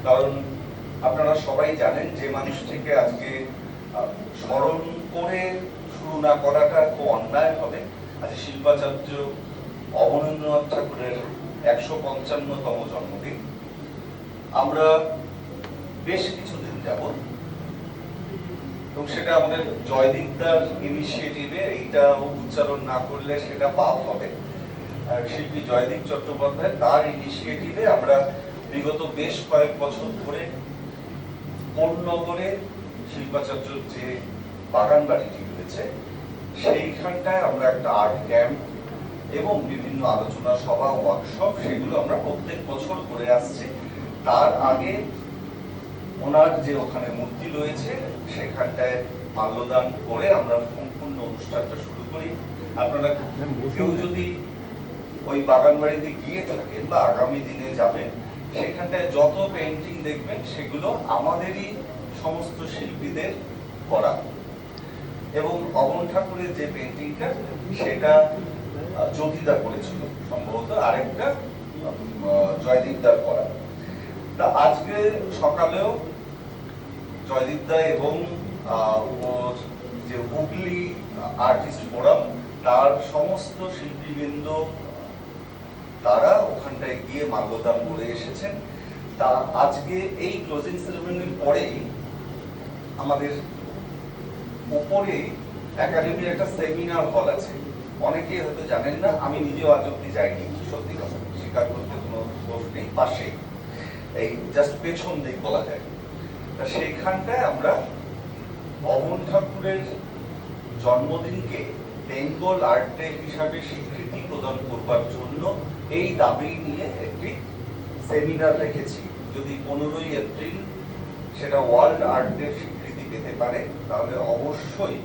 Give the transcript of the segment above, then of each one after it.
কারণ আপনারা সবাই জানেন যে মানুষটিকে আজকে স্মরণ করে শুরু না করাটা খুব অন্যায় হবে। আজ শিল্পাচার্য অবনীন্দ্রনাথ ঠাকুরের 155তম জন্মদিন। আমরা বেশ কিছুদিন যাবত, এবং সেটা আমাদের জয়দীপদার ইনিশিয়েটিভে, এইটা উচ্চারণ না করলে সেটা পাপ হবে, শিল্পী জয়দীপ চট্টোপাধ্যায় তার ইনিশিয়েটিভে আমরা বিগত বেশ কয়েক বছর ধরে কোন্নগরে শিল্পাচার্যর যে বাগান বাড়িটি রয়েছে সেইখানটায় আমরা একটা আর্ট ক্যাম্প এবং বিভিন্ন আলোচনা সভা, ওয়ার্কশপ, সেগুলো আমরা প্রত্যেক বছর করে আসছি। তার আগে ওনার যে ওখানে মূর্তি রয়েছে সেখানটায় মাল্যদান করে আমরা সম্পূর্ণ অনুষ্ঠানটা শুরু করি। আপনারা কেউ যদি ওই বাগান বাড়িতে গিয়ে থাকেন বা আগামী দিনে যাবেন, সেখানটায় যত পেন্টিং দেখবেন সেগুলো আমাদেরই সমস্ত শিল্পীদের করা। এবং অবন ঠাকুরের যে পেন্টিংটা সেটা জ্যোতিদা করেছিল সম্ভবত, আরেকটা জয়দীপদার করা। তা আজকে সকালেও জয়দীপদা এবং যে হুগলি আর্টিস্ট ফোরাম তার সমস্ত শিল্পীবৃন্দ তারা ওখানটায় গিয়ে মাল্যদান করে এসেছেন। তা আজকে এই ক্লোজিং সেরেমনির পরেই আমাদের উপরে একাডেমির একটা সেমিনার হল আছে। অনেকেই হয়তো জানেন না, আমি নিজেও আজ অব্দি যাইনি, সত্যি কথা স্বীকার করতে কোনো দোষ নেই। পাশে এই জাস্ট পেছন দিক বলা যায়। তা সেইখানটায় আমরা অবন ঠাকুরের জন্মদিনকে বেঙ্গল আর্ট ডে হিসাবে স্বীকৃতি প্রদান করবার জন্য এই দাবি নিয়ে একটি সেমিনার রেখেছি। যদি 15ই এপ্রিল সেটা ওয়ার্ল্ড আর্ট ডে স্বীকৃতি পেতে পারে, তাহলে অবশ্যই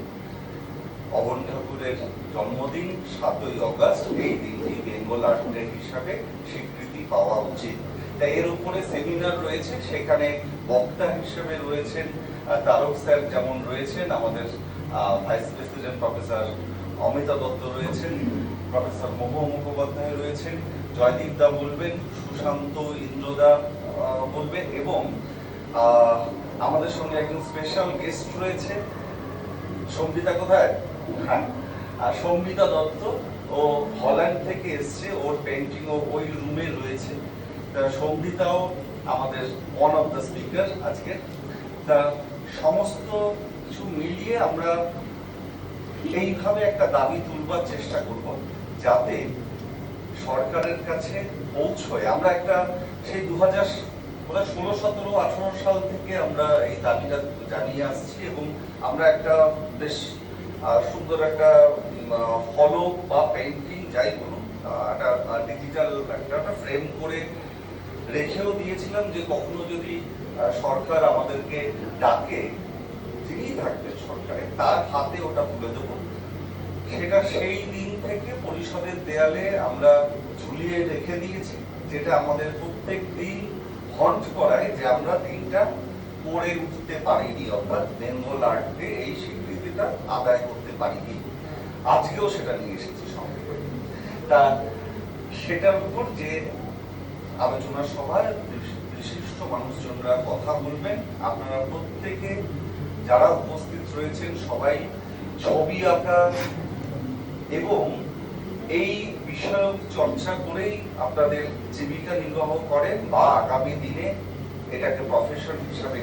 অবন ঠাকুরের জন্মদিন 7ই অগস্ট এই দিনটি বেঙ্গল আর্ট ডে হিসাবে স্বীকৃতি পাওয়া উচিত। তাই এর উপরে সেমিনার রয়েছে, সেখানে বক্তা হিসেবে রয়েছেন তারক স্যার, যেমন রয়েছেন আমাদের vice president professor Amita Dutta রয়েছেন, প্রফেসর মহুয়া মুখোপাধ্যায় রয়েছেন, জয়দীপ দা বলবেন, সুশান্ত ইন্দ্রদা বলবেন, এবং আমাদের সঙ্গে একজন স্পেশাল গেস্ট রয়েছে। সম্বিতা কোথায়? হ্যাঁ, সম্বিতা দত্ত, ও হল্যান্ড থেকে এসছে, ওর পেন্টিং ও ওই রুমে রয়েছে। সম্বিতাও আমাদের ওয়ান অফ দ্য স্পিকার আজকে। তা সমস্ত কিছু মিলিয়ে আমরা এইভাবে একটা দাবি তুলবার চেষ্টা করব, যাতে সরকারের কাছে পৌঁছয়। আমরা একটা সেই 2016, 17, 18 সাল থেকে আমরা এই দাবিটা জানিয়ে আসছি, এবং আমরা একটা বেশ সুন্দর একটা ফলক বা পেন্টিং যাই বলুন, একটা ডিজিটাল একটা ফ্রেম করে রেখেও দিয়েছিলাম, যে কখনো যদি সরকার আমাদেরকে ডাকে, যিনি থাকবেন সরকারে তার হাতে ওটা তুলে দেবো। সেটা সেই দিন থেকে পরিষদের দেয়ালে আমরা ঝুলিয়ে রেখে দিয়েছি, যেটা আমাদের প্রত্যেক দিন হন্ট করায় যে আমরা দিনটা করে উঠতে পারিনি, অর্থাৎ বেঙ্গল আর্ট ডে এই স্বীকৃতিটা আদায় করতে পারিনি। আজকেও সেটা নিয়ে এসেছি সঙ্গে করে। তা সেটার উপর যে আলোচনা সভায় বিশিষ্ট মানুষজনরা কথা বলবেন, আপনারা প্রত্যেকে যারা উপস্থিত রয়েছেন সবাই ছবি আঁকা এবং এই বিষয় চর্চা করেই আপনাদের জীবিকা নির্বাহ করেন, বা আগামী দিনে এটাকে প্রফেশন হিসাবে